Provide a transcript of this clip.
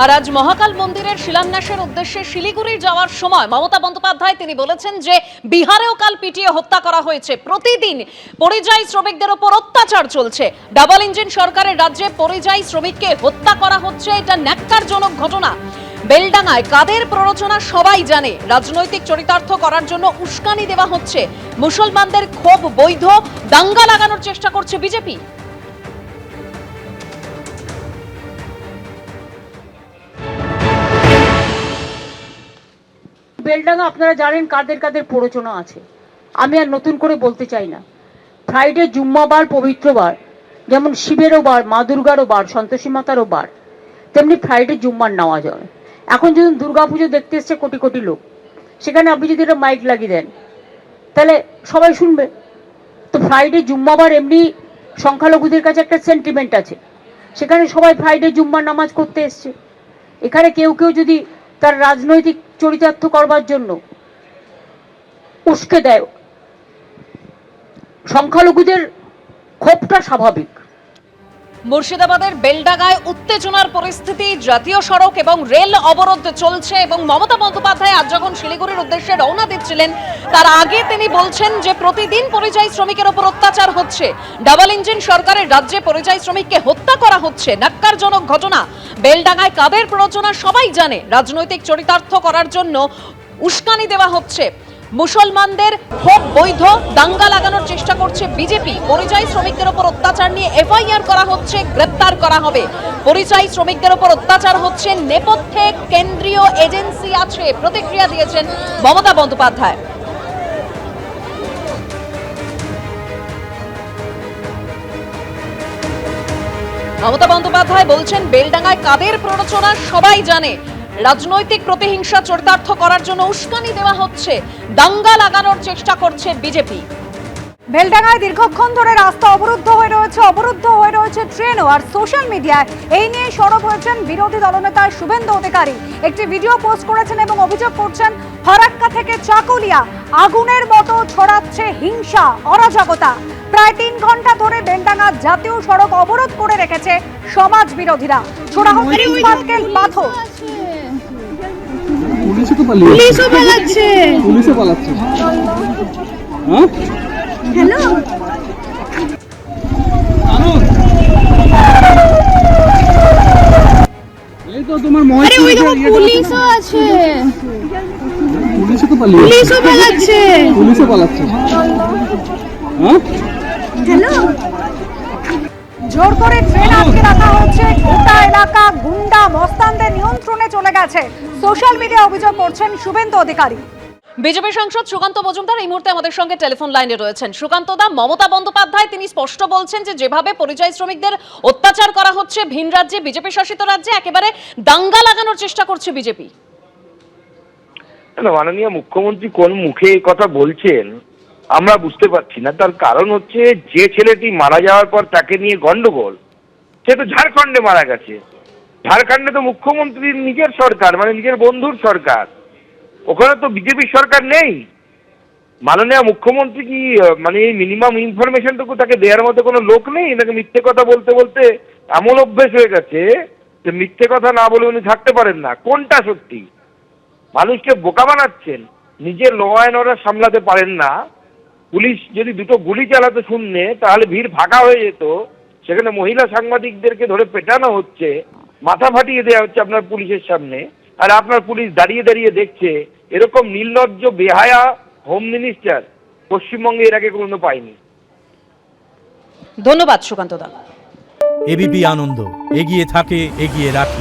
আর আজ মহাকাল মন্দিরের শিলান্যাসের উদ্দেশ্যে শিলিগুড়ি যাওয়ার সময় মমতা বন্দ্যোপাধ্যায় তিনি বলেছেন যে বিহারেও কাল পিটিয়ে হত্যা করা হয়েছে। প্রতিদিন পরিযায়ী শ্রমিকদের ওপর অত্যাচার চলছে। ডাবল ইঞ্জিন সরকারের রাজ্যে পরিযায়ী শ্রমিককে হত্যা করা হচ্ছে, এটা ন্যাক্কারজনক ঘটনা। বেলডাঙ্গায় কাদের প্ররোচনা সবাই জানে। রাজনৈতিক চরিতার্থ করার জন্য উস্কানি দেওয়া হচ্ছে। মুসলমানদের ক্ষোভ বৈধ, দাঙ্গা লাগানোর চেষ্টা করছে বিজেপি। বেলডাঙ্গা আপনারা জানেন কাদের কাদের প্ররোচনা আছে, আমি আর নতুন করে বলতে চাই না। ফ্রাইডে জুম্মাবার পবিত্র বার, যেমন শিবেরও বার, মা দুর্গারও বার, সন্তোষী মাতারও বার, তেমনি ফ্রাইডে জুম্মার নেওয়া যায়। এখন যদি দুর্গাপুজো দেখতে এসছে কোটি কোটি লোক, সেখানে আপনি যদি একটা মাইক লাগিয়ে দেন তাহলে সবাই শুনবে। তো ফ্রাইডে জুম্মাবার এমনি সংখ্যালঘুদের কাছে একটা সেন্টিমেন্ট আছে, সেখানে সবাই ফ্রাইডে জুম্মার নামাজ করতে এসছে। এখানে কেউ কেউ যদি তার রাজনৈতিক চরিতার্থ করবার জন্য উস্কে দেয়, সংখ্যালঘুদের ক্ষোভটা স্বাভাবিক। মুর্শিদাবাদের বেলডাঙ্গায় উত্তেজনার পরিস্থিতি, জাতীয় সড়ক এবং রেল অবরোধ চলছে এবং মমতা বন্দ্যোপাধ্যায় আজ যখন শিলিগুড়ির উদ্দেশ্যে রওনা দিচ্ছিলেন তার আগে তিনি বলছেন যে প্রতিদিন পরিযায়ী শ্রমিকের উপর অত্যাচার হচ্ছে। ডাবল ইঞ্জিন সরকারের রাজ্যে পরিযায়ী শ্রমিককে হত্যা করা হচ্ছে, ন্যাক্কারজনক ঘটনা। বেলডাঙ্গায় কাদের প্ররোচনা সবাই জানে। রাজনৈতিক চরিতার্থ করার জন্য উস্কানি দেওয়া হচ্ছে। মুসলমানদের ক্ষোভ বৈধ, দাঙ্গা লাগানোর চেষ্টা করছে বিজেপি। পরিযায়ী শ্রমিকদের উপর অত্যাচার নিয়ে এফআইআর করা হচ্ছে, গ্রেপ্তার করা হবে। পরিযায়ী শ্রমিকদের উপর অত্যাচার হচ্ছে, নেপথ্যে কেন্দ্রীয় এজেন্সি আছে, প্রতিক্রিয়া দিয়েছেন মমতা বন্দ্যোপাধ্যায়। মমতা বন্দ্যোপাধ্যায় বলছেন বেলডাঙ্গায় কাদের প্ররোচনা সবাই জানে। রাজনৈতিক প্রতিহিংসা চরিতার্থ করার জন্য উস্কানি দেওয়া হচ্ছে, দাঙ্গা লাগানোর চেষ্টা করছে বিজেপি। বেলডাঙ্গায় দীর্ঘক্ষণ ধরে রাস্তা অবরুদ্ধ হয়ে রয়েছে ট্রেনও। আর সোশ্যাল মিডিয়ায় এই নিয়ে সরব হয়েছেন বিরোধী দলনেতা শুভেন্দু অধিকারী। একটি ভিডিও পোস্ট করেছেন এবং অভিযোগ করছেন ফারাক্কা থেকে চাকুলিয়া আগুনের মতো ছড়াচ্ছে হিংসা, অরাজকতা। প্রায় 3 ঘন্টা ধরে বেলডাঙ্গা জাতীয় সড়ক অবরোধ করে রেখেছে সমাজ বিরোধীরা। ছোড়া হচ্ছে ইটপাটকেল, পাথর। পুলিশও পালাচ্ছে। হ্যাঁ হ্যালো, এই তো তোমার মহেশ, ওই দেখো পুলিশও আছে। পুলিশও পালাচ্ছে। হ্যাঁ হ্যালো, জোর করে ট্রেন আটকে রাখা হচ্ছে। গোটা এলাকা গুন্ডা মস্তানদের নিয়ন্ত্রণে চলে গেছে। সোশ্যাল মিডিয়া অভিযোগ করছেন শুভেন্দু অধিকারী। বিজেপি সাংসদ সুকান্ত মজুমদার এই মুহূর্তে আমাদের সঙ্গে টেলিফোন লাইনে রয়েছেন। সুকান্ত দা, মমতা বন্দ্যোপাধ্যায় তিনি স্পষ্ট বলছেন যে যেভাবে পরিযায়ী শ্রমিকদের অত্যাচার করা হচ্ছে ভিন রাজ্যে, বিজেপি শাসিত রাজ্যে, একেবারে দাঙ্গা লাগানোর চেষ্টা করছে বিজেপি। মাননীয় মুখ্যমন্ত্রী কোন মুখে এই কথা বলছেন আমরা বুঝতে পারছি না। তার কারণ হচ্ছে যে ছেলেটি মারা যাওয়ার পর তাকে নিয়ে গন্ডগোল, সে তো ঝাড়খণ্ডে মারা গেছে। ঝাড়খণ্ডে তো মুখ্যমন্ত্রীর নিজের সরকার, মানে নিজের বন্ধুর সরকার, ওখানে তো বিজেপির সরকার নেই। মাননীয় মুখ্যমন্ত্রী কি মানে এই মিনিমাম ইনফরমেশনটুকু তাকে দেওয়ার মতো কোনো লোক নেই? নাকি মিথ্যে কথা বলতে বলতে এমন অভ্যেস হয়ে গেছে যে মিথ্যে কথা না বলে উনি থাকতে পারেন না? কোনটা সত্যি? মানুষকে বোকা বানাচ্ছেন, নিজের ল অ্যান্ড অর্ডার সামলাতে পারেন না। পুলিশ যদি দুটো গুলি চালাতে শুনলে তাহলে ভিড় ফাঁকা হয়ে যেত। সেখানে মহিলা সাংবাদিকদেরকে ধরে পেটানো হচ্ছে, মাথা ফাটিয়ে দেওয়া হচ্ছে আপনার পুলিশের সামনে, আর আপনার পুলিশ দাঁড়িয়ে দাঁড়িয়ে দেখছে। এরকম নির্লজ্জ বেহায়া হোম মিনিস্টার পশ্চিমবঙ্গে এর আগে কোনো পায়নি। ধন্যবাদ সুকান্ত দা। এবিপি আনন্দ এগিয়ে থাকে, এগিয়ে রাখে।